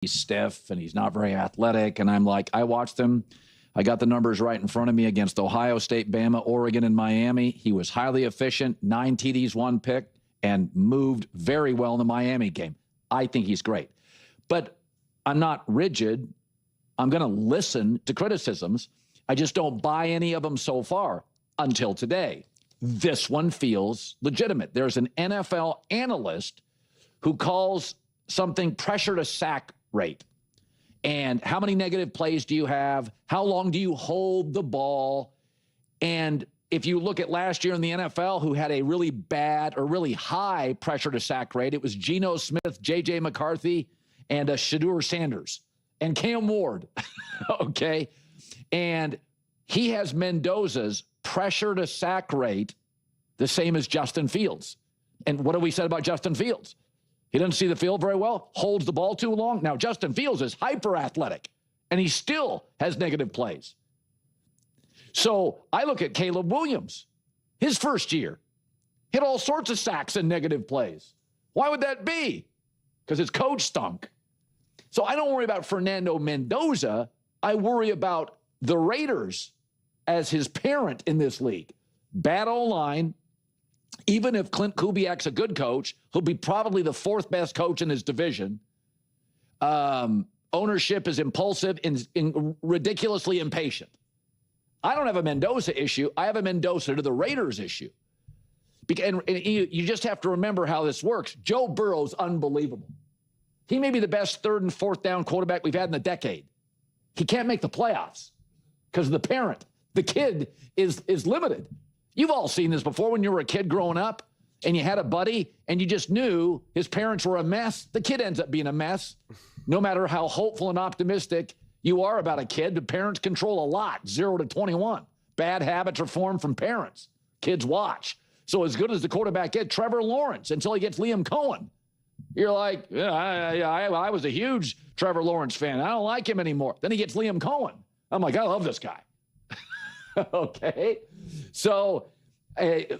he's stiff and he's not very athletic. And I'm like, I watched him. I got the numbers right in front of me against Ohio State, Bama, Oregon, and Miami. He was highly efficient, 9 TDs, 1 pick, and moved very well in the Miami game. I think he's great. But I'm not rigid. I'm going to listen to criticisms. I just don't buy any of them so far until today. This one feels legitimate. There's an NFL analyst who calls something pressure to sack rate. And how many negative plays do you have? How long do you hold the ball? And if you look at last year in the NFL, who had a really bad or really high pressure to sack rate, it was Geno Smith, J.J. McCarthy, and Shadur Sanders and Cam Ward. Okay. And he has Mendoza's pressure to sack rate the same as Justin Fields. And what have we said about Justin Fields? He doesn't see the field very well, holds the ball too long. Now, Justin Fields is hyper athletic, and he still has negative plays. So I look at Caleb Williams, his first year, hit all sorts of sacks and negative plays. Why would that be? Because his coach stunk. So I don't worry about Fernando Mendoza. I worry about the Raiders as his parent in this league. Bad O-line. Even if Clint Kubiak's a good coach, he'll be probably the 4th best coach in his division. Ownership is impulsive and ridiculously impatient. I don't have a Mendoza issue. I have a Mendoza to the Raiders issue. And you just have to remember how this works. Joe Burrow's unbelievable. He may be the best 3rd and 4th down quarterback we've had in a decade. He can't make the playoffs because of the parent. The kid is limited. You've all seen this before when you were a kid growing up and you had a buddy and you just knew his parents were a mess. The kid ends up being a mess. No matter how hopeful and optimistic you are about a kid, the parents control a lot, 0 to 21. Bad habits are formed from parents. Kids watch. So as good as the quarterback is, Trevor Lawrence, until he gets Liam Cohen, you're like, yeah, I was a huge Trevor Lawrence fan. I don't like him anymore. Then he gets Liam Cohen. I'm like, I love this guy. Okay. So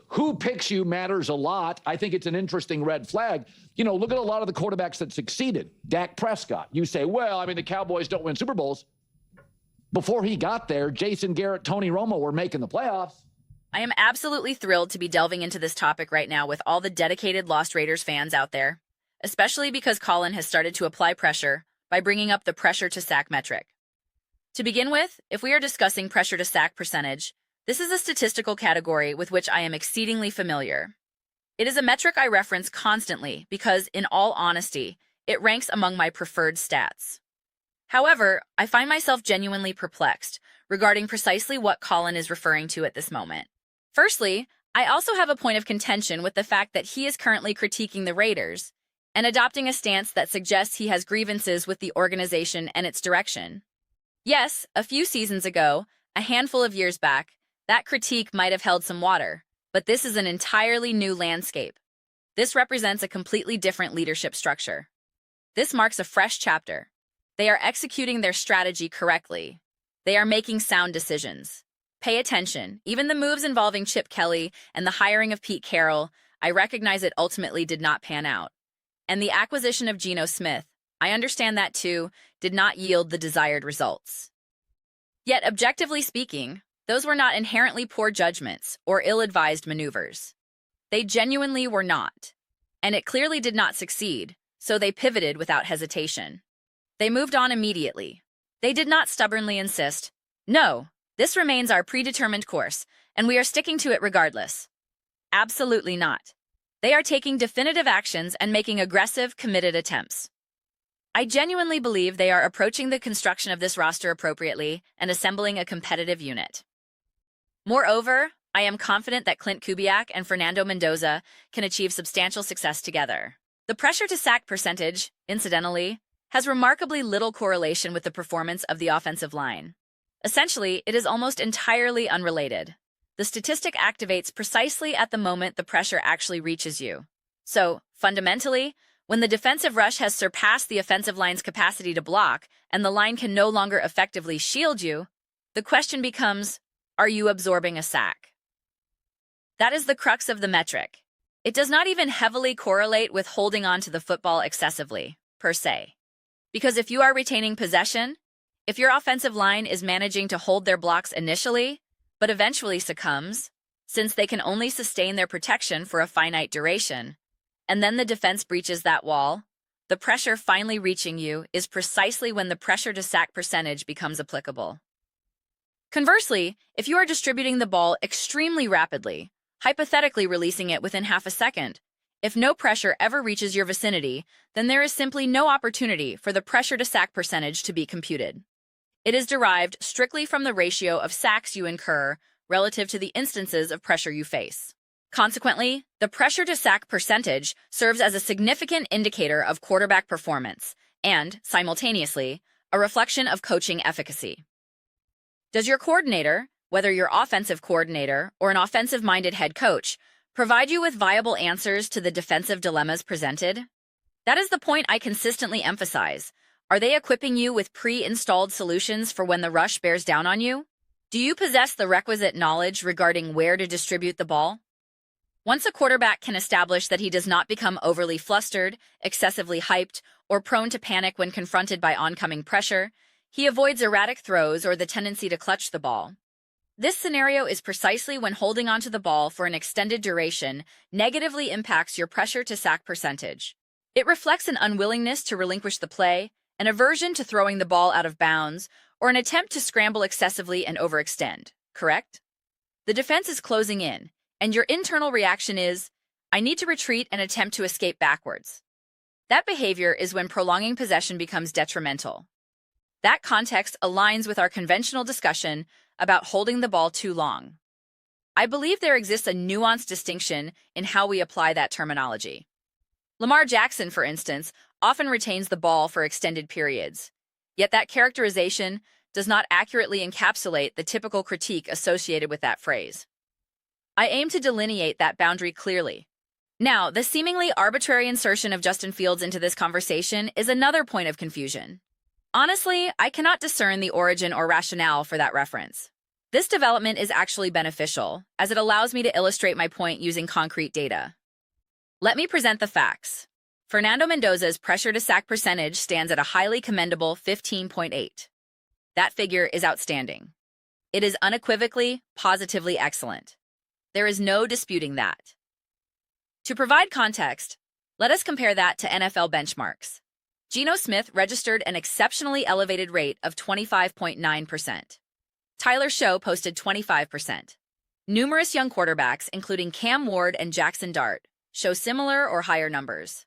who picks you matters a lot. I think it's an interesting red flag. You know, look at a lot of the quarterbacks that succeeded. Dak Prescott. You say, well, I mean, the Cowboys don't win Super Bowls. Before he got there, Jason Garrett, Tony Romo were making the playoffs. I am absolutely thrilled to be delving into this topic right now with all the dedicated Lost Raiders fans out there, especially because Colin has started to apply pressure by bringing up the pressure to sack metric. To begin with, if we are discussing pressure to sack percentage, this is a statistical category with which I am exceedingly familiar. It is a metric I reference constantly because, in all honesty, it ranks among my preferred stats. However, I find myself genuinely perplexed regarding precisely what Colin is referring to at this moment. Firstly, I also have a point of contention with the fact that he is currently critiquing the Raiders and adopting a stance that suggests he has grievances with the organization and its direction. Yes, a few seasons ago, a handful of years back, that critique might have held some water, but this is an entirely new landscape. This represents a completely different leadership structure. This marks a fresh chapter. They are executing their strategy correctly. They are making sound decisions. Pay attention. Even the moves involving Chip Kelly and the hiring of Pete Carroll, I recognize it ultimately did not pan out. And the acquisition of Geno Smith, I understand that too, did not yield the desired results. Yet, objectively speaking, those were not inherently poor judgments or ill-advised maneuvers. They genuinely were not. And it clearly did not succeed, so they pivoted without hesitation. They moved on immediately. They did not stubbornly insist, no, this remains our predetermined course, and we are sticking to it regardless. Absolutely not. They are taking definitive actions and making aggressive, committed attempts. I genuinely believe they are approaching the construction of this roster appropriately and assembling a competitive unit. Moreover, I am confident that Clint Kubiak and Fernando Mendoza can achieve substantial success together. The pressure to sack percentage, incidentally, has remarkably little correlation with the performance of the offensive line. Essentially, it is almost entirely unrelated. The statistic activates precisely at the moment the pressure actually reaches you. So, fundamentally, when the defensive rush has surpassed the offensive line's capacity to block and the line can no longer effectively shield you, the question becomes, are you absorbing a sack? That is the crux of the metric. It does not even heavily correlate with holding on to the football excessively, per se. Because if you are retaining possession, if your offensive line is managing to hold their blocks initially, but eventually succumbs, since they can only sustain their protection for a finite duration, and then the defense breaches that wall, the pressure finally reaching you is precisely when the pressure to sack percentage becomes applicable. Conversely, if you are distributing the ball extremely rapidly, hypothetically releasing it within half a second, if no pressure ever reaches your vicinity, then there is simply no opportunity for the pressure to sack percentage to be computed. It is derived strictly from the ratio of sacks you incur relative to the instances of pressure you face. Consequently, the pressure to sack percentage serves as a significant indicator of quarterback performance and, simultaneously, a reflection of coaching efficacy. Does your coordinator, whether your offensive coordinator or an offensive-minded head coach, provide you with viable answers to the defensive dilemmas presented? That is the point I consistently emphasize. Are they equipping you with pre-installed solutions for when the rush bears down on you? Do you possess the requisite knowledge regarding where to distribute the ball? Once a quarterback can establish that he does not become overly flustered, excessively hyped, or prone to panic when confronted by oncoming pressure, he avoids erratic throws or the tendency to clutch the ball. This scenario is precisely when holding onto the ball for an extended duration negatively impacts your pressure to sack percentage. It reflects an unwillingness to relinquish the play, an aversion to throwing the ball out of bounds, or an attempt to scramble excessively and overextend, correct? The defense is closing in, and your internal reaction is, I need to retreat and attempt to escape backwards. That behavior is when prolonging possession becomes detrimental. That context aligns with our conventional discussion about holding the ball too long. I believe there exists a nuanced distinction in how we apply that terminology. Lamar Jackson, for instance, often retains the ball for extended periods, yet that characterization does not accurately encapsulate the typical critique associated with that phrase. I aim to delineate that boundary clearly. Now, the seemingly arbitrary insertion of Justin Fields into this conversation is another point of confusion. Honestly, I cannot discern the origin or rationale for that reference. This development is actually beneficial, as it allows me to illustrate my point using concrete data. Let me present the facts. Fernando Mendoza's pressure to sack percentage stands at a highly commendable 15.8. That figure is outstanding. It is unequivocally, positively excellent. There is no disputing that. To provide context, let us compare that to NFL benchmarks. Geno Smith registered an exceptionally elevated rate of 25.9%. Tyler Show posted 25%. Numerous young quarterbacks, including Cam Ward and Jackson Dart, show similar or higher numbers.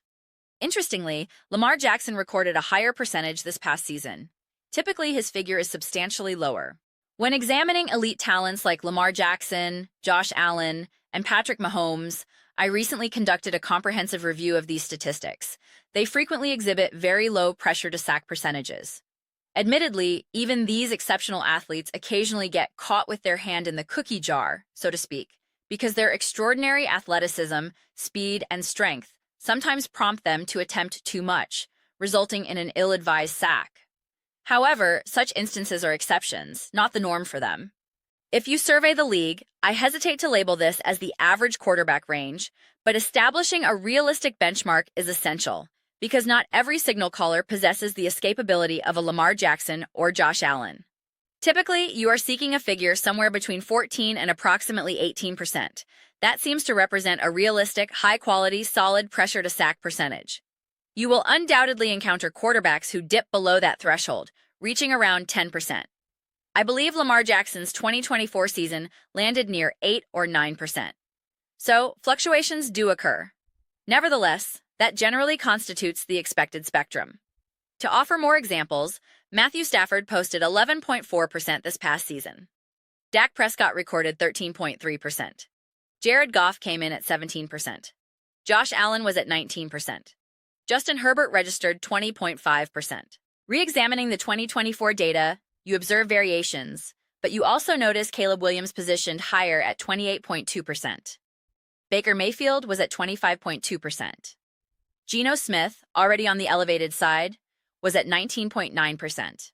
Interestingly, Lamar Jackson recorded a higher percentage this past season. Typically, his figure is substantially lower. When examining elite talents like Lamar Jackson, Josh Allen, and Patrick Mahomes, I recently conducted a comprehensive review of these statistics. They frequently exhibit very low pressure to sack percentages. Admittedly, even these exceptional athletes occasionally get caught with their hand in the cookie jar, so to speak, because their extraordinary athleticism, speed, and strength sometimes prompt them to attempt too much, resulting in an ill-advised sack. However, such instances are exceptions, not the norm for them. If you survey the league, I hesitate to label this as the average quarterback range, but establishing a realistic benchmark is essential, because not every signal caller possesses the escapability of a Lamar Jackson or Josh Allen. Typically, you are seeking a figure somewhere between 14 and approximately 18%. That seems to represent a realistic, high-quality, solid pressure to sack percentage. You will undoubtedly encounter quarterbacks who dip below that threshold, reaching around 10%. I believe Lamar Jackson's 2024 season landed near 8 or 9%. So, fluctuations do occur. Nevertheless, that generally constitutes the expected spectrum. To offer more examples, Matthew Stafford posted 11.4% this past season. Dak Prescott recorded 13.3%. Jared Goff came in at 17%. Josh Allen was at 19%. Justin Herbert registered 20.5%. Re-examining the 2024 data, you observe variations, but you also notice Caleb Williams positioned higher at 28.2%. Baker Mayfield was at 25.2%. Geno Smith, already on the elevated side, was at 19.9%.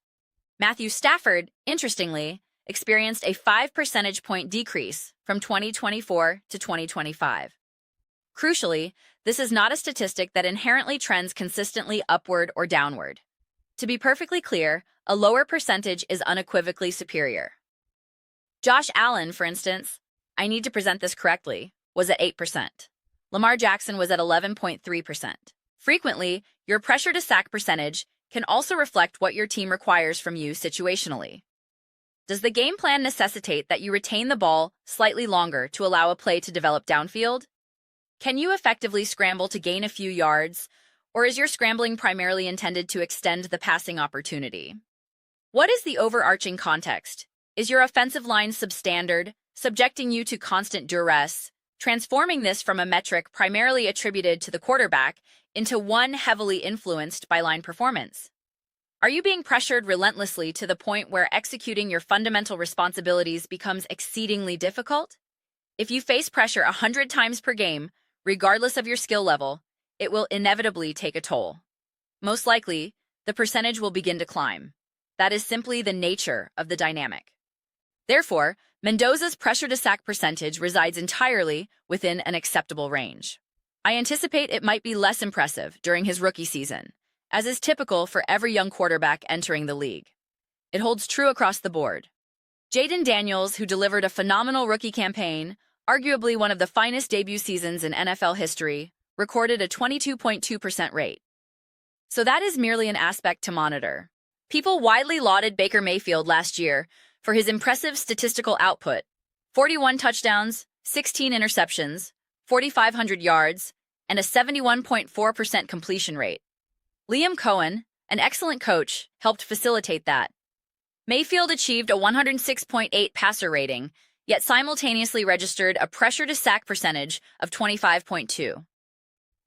Matthew Stafford, interestingly, experienced a 5 percentage point decrease from 2024 to 2025. Crucially, this is not a statistic that inherently trends consistently upward or downward. To be perfectly clear, a lower percentage is unequivocally superior. Josh Allen, for instance, I need to present this correctly, was at 8%. Lamar Jackson was at 11.3%. Frequently, your pressure to sack percentage can also reflect what your team requires from you situationally. Does the game plan necessitate that you retain the ball slightly longer to allow a play to develop downfield? Can you effectively scramble to gain a few yards, or is your scrambling primarily intended to extend the passing opportunity? What is the overarching context? Is your offensive line substandard, subjecting you to constant duress, transforming this from a metric primarily attributed to the quarterback into one heavily influenced by line performance? Are you being pressured relentlessly to the point where executing your fundamental responsibilities becomes exceedingly difficult? If you face pressure 100 times per game, regardless of your skill level, it will inevitably take a toll. Most likely, the percentage will begin to climb. That is simply the nature of the dynamic. Therefore, Mendoza's pressure to sack percentage resides entirely within an acceptable range. I anticipate it might be less impressive during his rookie season, as is typical for every young quarterback entering the league. It holds true across the board. Jaden Daniels, who delivered a phenomenal rookie campaign, arguably one of the finest debut seasons in NFL history, recorded a 22.2% rate. So that is merely an aspect to monitor. People widely lauded Baker Mayfield last year for his impressive statistical output: 41 touchdowns, 16 interceptions, 4,500 yards, and a 71.4% completion rate. Liam Cohen, an excellent coach, helped facilitate that. Mayfield achieved a 106.8 passer rating, yet simultaneously registered a pressure to sack percentage of 25.2.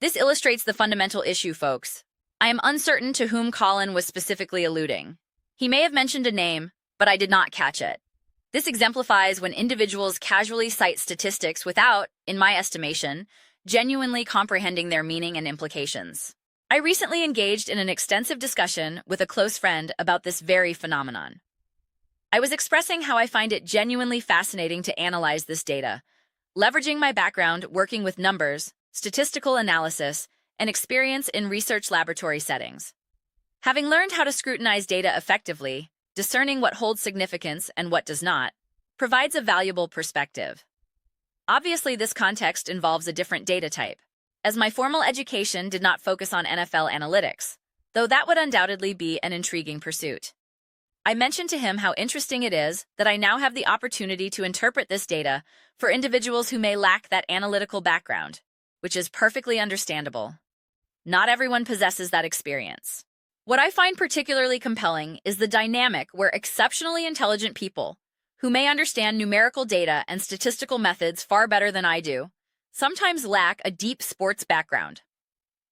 This illustrates the fundamental issue, folks. I am uncertain to whom Colin was specifically alluding. He may have mentioned a name, but I did not catch it. This exemplifies when individuals casually cite statistics without, in my estimation, genuinely comprehending their meaning and implications. I recently engaged in an extensive discussion with a close friend about this very phenomenon. I was expressing how I find it genuinely fascinating to analyze this data, leveraging my background working with numbers, statistical analysis, and experience in research laboratory settings. Having learned how to scrutinize data effectively, discerning what holds significance and what does not, provides a valuable perspective. Obviously, this context involves a different data type, as my formal education did not focus on NFL analytics, though that would undoubtedly be an intriguing pursuit. I mentioned to him how interesting it is that I now have the opportunity to interpret this data for individuals who may lack that analytical background, which is perfectly understandable. Not everyone possesses that experience. What I find particularly compelling is the dynamic where exceptionally intelligent people, who may understand numerical data and statistical methods far better than I do, sometimes lack a deep sports background.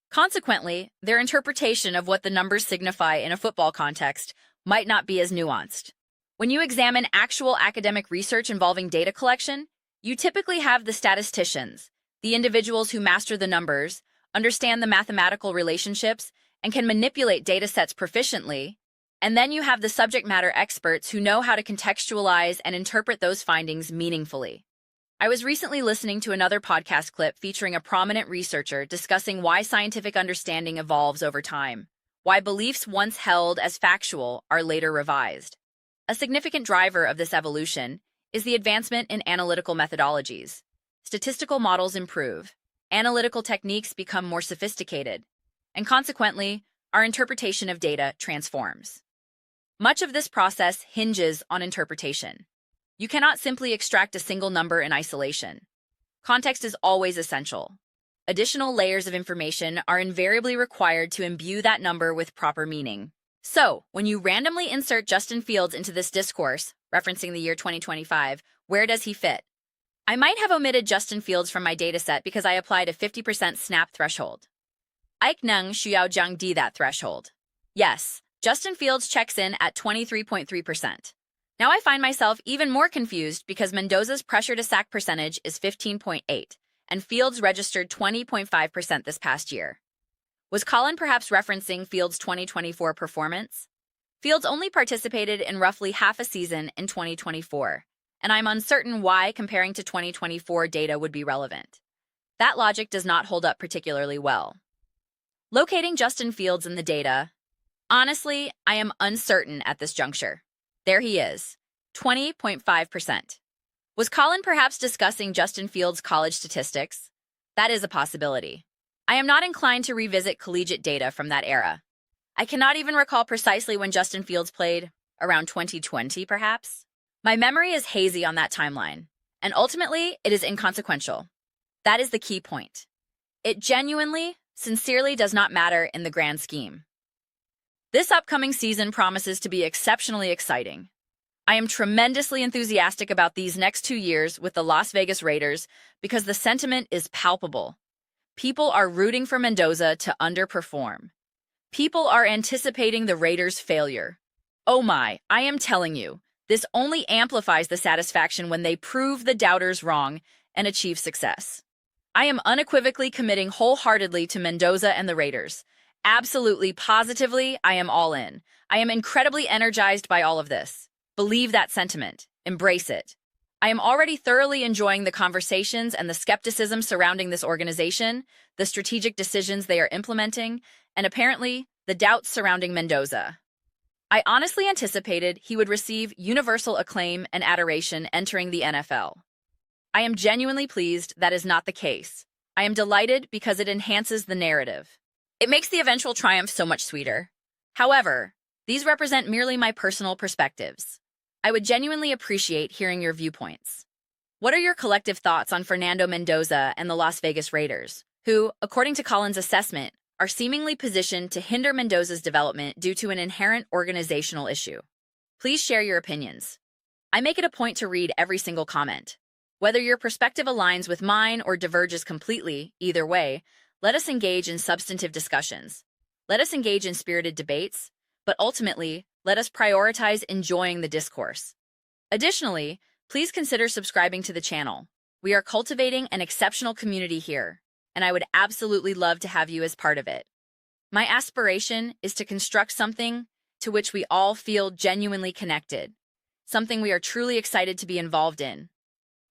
Consequently, their interpretation of what the numbers signify in a football context might not be as nuanced. When you examine actual academic research involving data collection, you typically have the statisticians, the individuals who master the numbers, understand the mathematical relationships, and can manipulate data sets proficiently, and then you have the subject matter experts who know how to contextualize and interpret those findings meaningfully. I was recently listening to another podcast clip featuring a prominent researcher discussing why scientific understanding evolves over time, why beliefs once held as factual are later revised. A significant driver of this evolution is the advancement in analytical methodologies. Statistical models improve, analytical techniques become more sophisticated, and consequently, our interpretation of data transforms. Much of this process hinges on interpretation. You cannot simply extract a single number in isolation. Context is always essential. Additional layers of information are invariably required to imbue that number with proper meaning. So, when you randomly insert Justin Fields into this discourse, referencing the year 2025, where does he fit? I might have omitted Justin Fields from my dataset because I applied a 50% snap threshold. Ike Nung Xiaojiang D that threshold. Yes, Justin Fields checks in at 23.3%. Now I find myself even more confused because Mendoza's pressure to sack percentage is 15.8, and Fields registered 20.5% this past year. Was Colin perhaps referencing Fields' 2024 performance? Fields only participated in roughly half a season in 2024, and I'm uncertain why comparing to 2024 data would be relevant. That logic does not hold up particularly well. Locating Justin Fields in the data, Honestly, I am uncertain at this juncture. There he is, 20.5%. Was Colin perhaps discussing Justin Fields' college statistics? That is a possibility. I am not inclined to revisit collegiate data from that era. I cannot even recall precisely when Justin Fields played, around 2020 perhaps? My memory is hazy on that timeline, and ultimately it is inconsequential. That is the key point. It genuinely, sincerely does not matter in the grand scheme. This upcoming season promises to be exceptionally exciting. I am tremendously enthusiastic about these next 2 years with the Las Vegas Raiders because the sentiment is palpable. People are rooting for Mendoza to underperform. People are anticipating the Raiders' failure. Oh my, I am telling you, this only amplifies the satisfaction when they prove the doubters wrong and achieve success. I am unequivocally committing wholeheartedly to Mendoza and the Raiders. Absolutely, positively, I am all in. I am incredibly energized by all of this. Believe that sentiment. Embrace it. I am already thoroughly enjoying the conversations and the skepticism surrounding this organization, the strategic decisions they are implementing, and apparently, the doubts surrounding Mendoza. I honestly anticipated he would receive universal acclaim and adoration entering the NFL. I am genuinely pleased that is not the case. I am delighted because it enhances the narrative. It makes the eventual triumph so much sweeter. However, these represent merely my personal perspectives. I would genuinely appreciate hearing your viewpoints. What are your collective thoughts on Fernando Mendoza and the Las Vegas Raiders, who, according to Colin's assessment, are seemingly positioned to hinder Mendoza's development due to an inherent organizational issue? Please share your opinions. I make it a point to read every single comment. Whether your perspective aligns with mine or diverges completely, either way, let us engage in substantive discussions. Let us engage in spirited debates, but ultimately, let us prioritize enjoying the discourse. Additionally, please consider subscribing to the channel. We are cultivating an exceptional community here, and I would absolutely love to have you as part of it. My aspiration is to construct something to which we all feel genuinely connected, something we are truly excited to be involved in.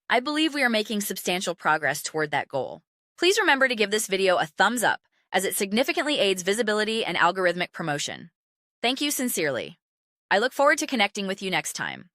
I believe we are making substantial progress toward that goal. Please remember to give this video a thumbs up, as it significantly aids visibility and algorithmic promotion. Thank you sincerely. I look forward to connecting with you next time.